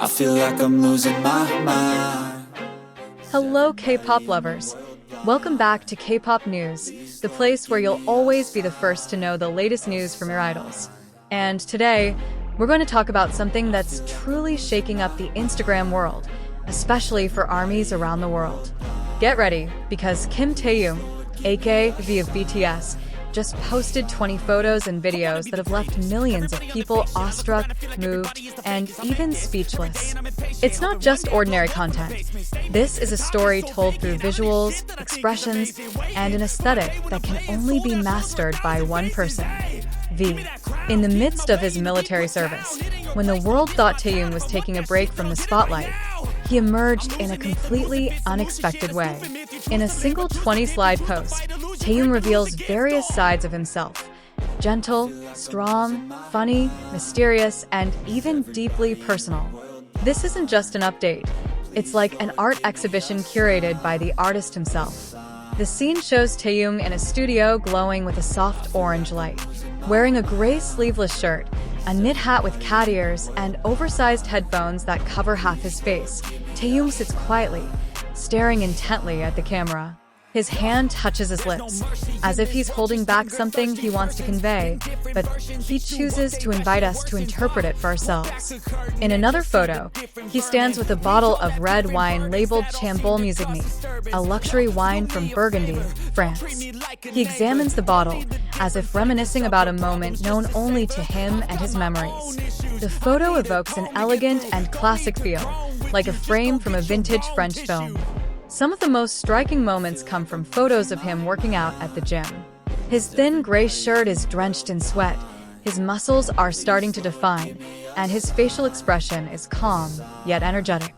I feel like I'm losing my mind. Hello, K-pop lovers. Welcome back to K-pop News, the place where you'll always be the first to know the latest news from your idols. And today, we're going to talk about something that's truly shaking up the Instagram world, especially for ARMYs around the world. Get ready, because Kim Taehyung, aka V of BTS, just posted 20 photos and videos that have left millions of people awestruck, moved, and even speechless. It's not just ordinary content. This is a story told through visuals, expressions, and an aesthetic that can only be mastered by one person, V. In the midst of his military service, when the world thought Taehyung was taking a break from the spotlight, he emerged in a completely unexpected way. In a single 20-slide post, Taehyung reveals various sides of himself: gentle, strong, funny, mysterious, and even deeply personal. This isn't just an update. It's like an art exhibition curated by the artist himself. The scene shows Taehyung in a studio glowing with a soft orange light. Wearing a gray sleeveless shirt, a knit hat with cat ears, and oversized headphones that cover half his face, Taehyung sits quietly, staring intently at the camera. His hand touches his lips, as if he's holding back something he wants to convey, but he chooses to invite us to interpret it for ourselves. In another photo, he stands with a bottle of red wine labeled Chambol Musigny, a luxury wine from Burgundy, France. He examines the bottle, as if reminiscing about a moment known only to him and his memories. The photo evokes an elegant and classic feel, like a frame from a vintage French film. Some of the most striking moments come from photos of him working out at the gym. His thin gray shirt is drenched in sweat, his muscles are starting to define, and his facial expression is calm, yet energetic.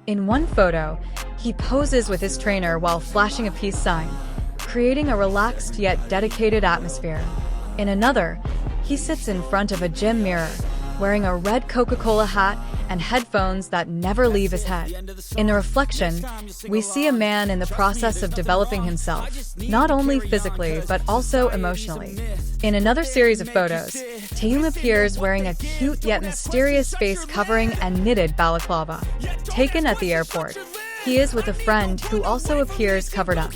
In one photo, he poses with his trainer while flashing a peace sign, creating a relaxed yet dedicated atmosphere. In another, he sits in front of a gym mirror, wearing a red Coca-Cola hat and headphones that never leave his head. In the reflection, we see a man in the process of developing himself, not only physically but also emotionally. In another series of photos, Taehyung appears wearing a cute yet mysterious face covering and knitted balaclava. Taken at the airport, he is with a friend who also appears covered up.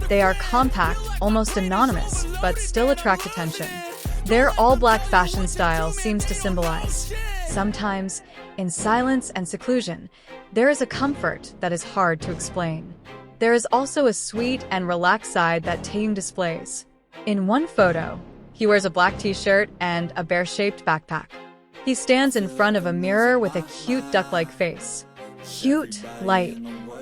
They are compact, almost anonymous, but still attract attention. Their all-black fashion style seems to symbolize, sometimes, in silence and seclusion, there is a comfort that is hard to explain. There is also a sweet and relaxed side that Taehyung displays. In one photo, he wears a black t-shirt and a bear-shaped backpack. He stands in front of a mirror with a cute duck-like face. Cute, light,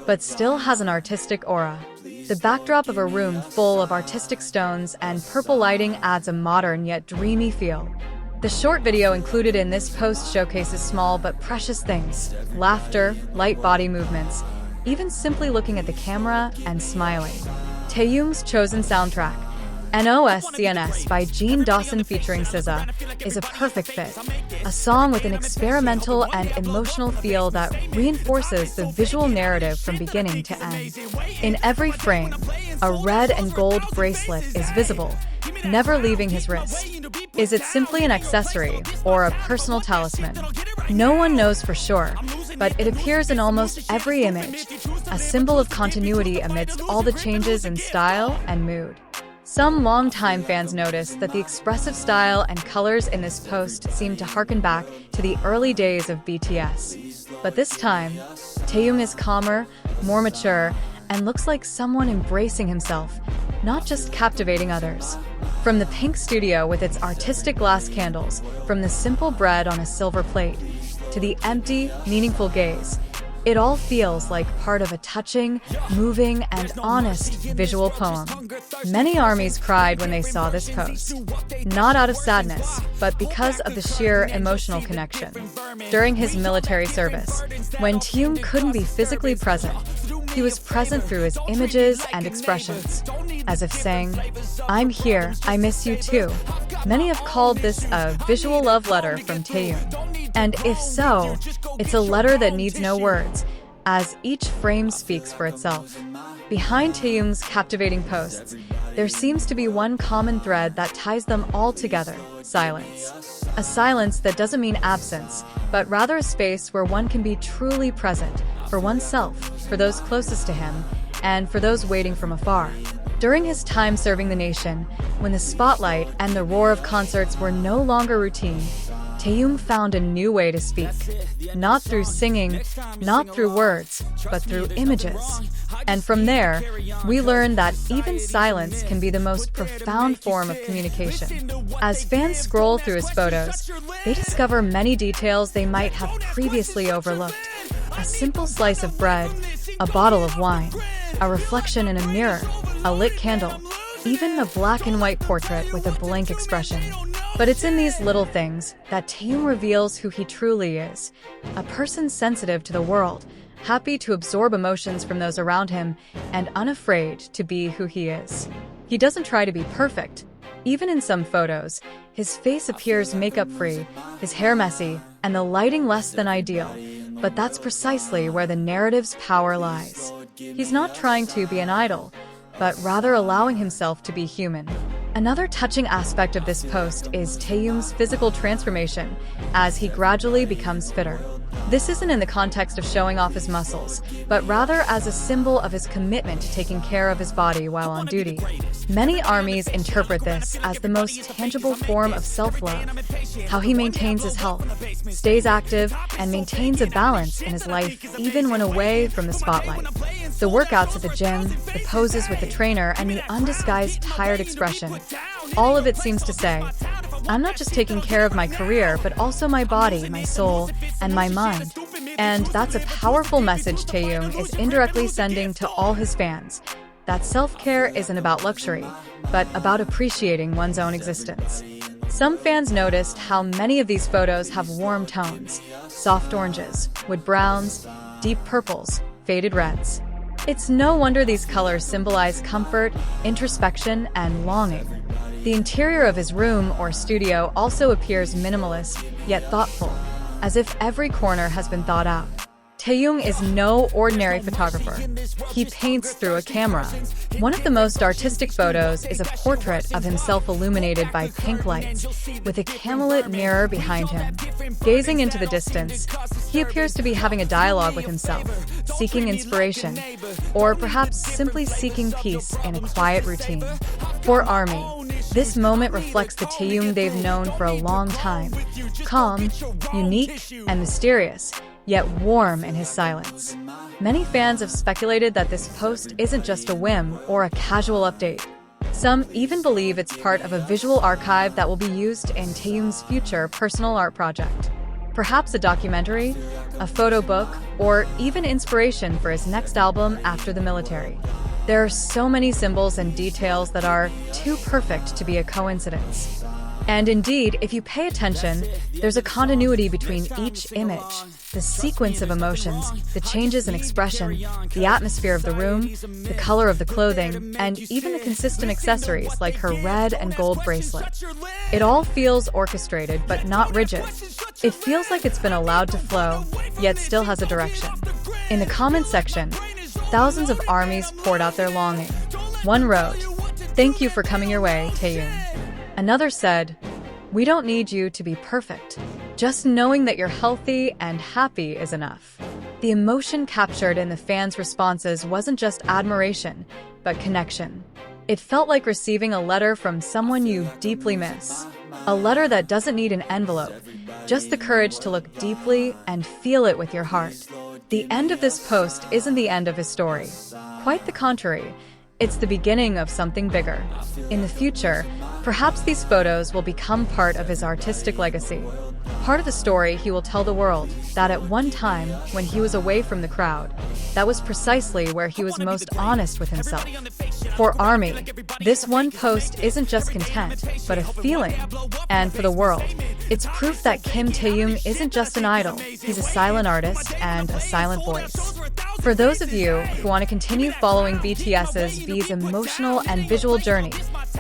but still has an artistic aura. The backdrop of a room full of artistic stones and purple lighting adds a modern yet dreamy feel. The short video included in this post showcases small but precious things: laughter, light body movements, even simply looking at the camera and smiling. Taehyung's chosen soundtrack, NOS by Jean Dawson featuring SZA, is a perfect fit. A song with an experimental and emotional feel that reinforces the visual narrative from beginning to end. In every frame, a red and gold bracelet is visible, never leaving his wrist. Is it simply an accessory or a personal talisman? No one knows for sure, but it appears in almost every image, a symbol of continuity amidst all the changes in style and mood. Some longtime fans noticed that the expressive style and colors in this post seem to harken back to the early days of BTS. But this time, Taehyung is calmer, more mature, and looks like someone embracing himself, not just captivating others. From the pink studio with its artistic glass candles, from the simple bread on a silver plate, to the empty, meaningful gaze, it all feels like part of a touching, moving, and honest visual poem. Many ARMYs cried when they saw this post, not out of sadness, but because of the sheer emotional connection. During his military service, when Taehyung couldn't be physically present, he was present through his images and expressions, as if saying, "I'm here, I miss you too." Many have called this a visual love letter from Taehyung. And if so, it's a letter that needs no words, as each frame speaks for itself. Behind Taehyung's captivating posts, there seems to be one common thread that ties them all together: silence. A silence that doesn't mean absence, but rather a space where one can be truly present, for oneself, for those closest to him, and for those waiting from afar. During his time serving the nation, when the spotlight and the roar of concerts were no longer routine, Taehyung found a new way to speak. Not through singing, not through words, but through images. And from there, we learn that even silence can be the most profound form of communication. As fans scroll through his photos, they discover many details they might have previously overlooked. A simple slice of bread, a bottle of wine, a reflection in a mirror, a lit candle, even a black and white portrait with a blank expression. But it's in these little things that Taehyung reveals who he truly is, a person sensitive to the world, happy to absorb emotions from those around him, and unafraid to be who he is. He doesn't try to be perfect. Even in some photos, his face appears makeup-free, his hair messy, and the lighting less than ideal. But that's precisely where the narrative's power lies. He's not trying to be an idol, but rather allowing himself to be human. Another touching aspect of this post is Taehyung's physical transformation as he gradually becomes fitter. This isn't in the context of showing off his muscles, but rather as a symbol of his commitment to taking care of his body while on duty. Many armies interpret this as the most tangible form of self-love, how he maintains his health, stays active, and maintains a balance in his life even when away from the spotlight. The workouts at the gym, the poses with the trainer, and the undisguised tired expression, all of it seems to say, I'm not just taking care of my career, but also my body, my soul, and my mind. And that's a powerful message Taehyung is indirectly sending to all his fans, that self-care isn't about luxury, but about appreciating one's own existence. Some fans noticed how many of these photos have warm tones, soft oranges, wood browns, deep purples, faded reds. It's no wonder these colors symbolize comfort, introspection, and longing. The interior of his room or studio also appears minimalist, yet thoughtful, as if every corner has been thought out. Taehyung is no ordinary photographer. He paints through a camera. One of the most artistic photos is a portrait of himself illuminated by pink lights, with a camellit mirror behind him. Gazing into the distance, he appears to be having a dialogue with himself, seeking inspiration, or perhaps simply seeking peace in a quiet routine. For ARMY, this moment reflects the Taehyung they've known for a long time, calm, unique, and mysterious, yet warm in his silence. Many fans have speculated that this post isn't just a whim or a casual update. Some even believe it's part of a visual archive that will be used in Taehyung's future personal art project. Perhaps a documentary, a photo book, or even inspiration for his next album after the military. There are so many symbols and details that are too perfect to be a coincidence. And indeed, if you pay attention, there's a continuity between each image. The sequence of emotions, the changes in expression, the atmosphere of the room, the color of the clothing, and even the consistent accessories like her red and gold bracelet. It all feels orchestrated but not rigid. It feels like it's been allowed to flow, yet still has a direction. In the comments section, thousands of armies poured out their longing. One wrote, "Thank you for coming your way, Taehyung." Another said, "We don't need you to be perfect. Just knowing that you're healthy and happy is enough." The emotion captured in the fans' responses wasn't just admiration, but connection. It felt like receiving a letter from someone you deeply miss. A letter that doesn't need an envelope, just the courage to look deeply and feel it with your heart. The end of this post isn't the end of his story. Quite the contrary. It's the beginning of something bigger. In the future, perhaps these photos will become part of his artistic legacy. Part of the story he will tell the world that at one time, when he was away from the crowd, that was precisely where he was most honest with himself. For ARMY, this one post isn't just content, but a feeling. And for the world, it's proof that Kim Taehyung isn't just an idol, he's a silent artist and a silent voice. For those of you who want to continue following BTS's V's emotional and visual journey,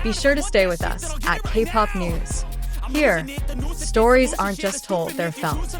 be sure to stay with us at K-Pop News. Here, stories aren't just told, they're felt.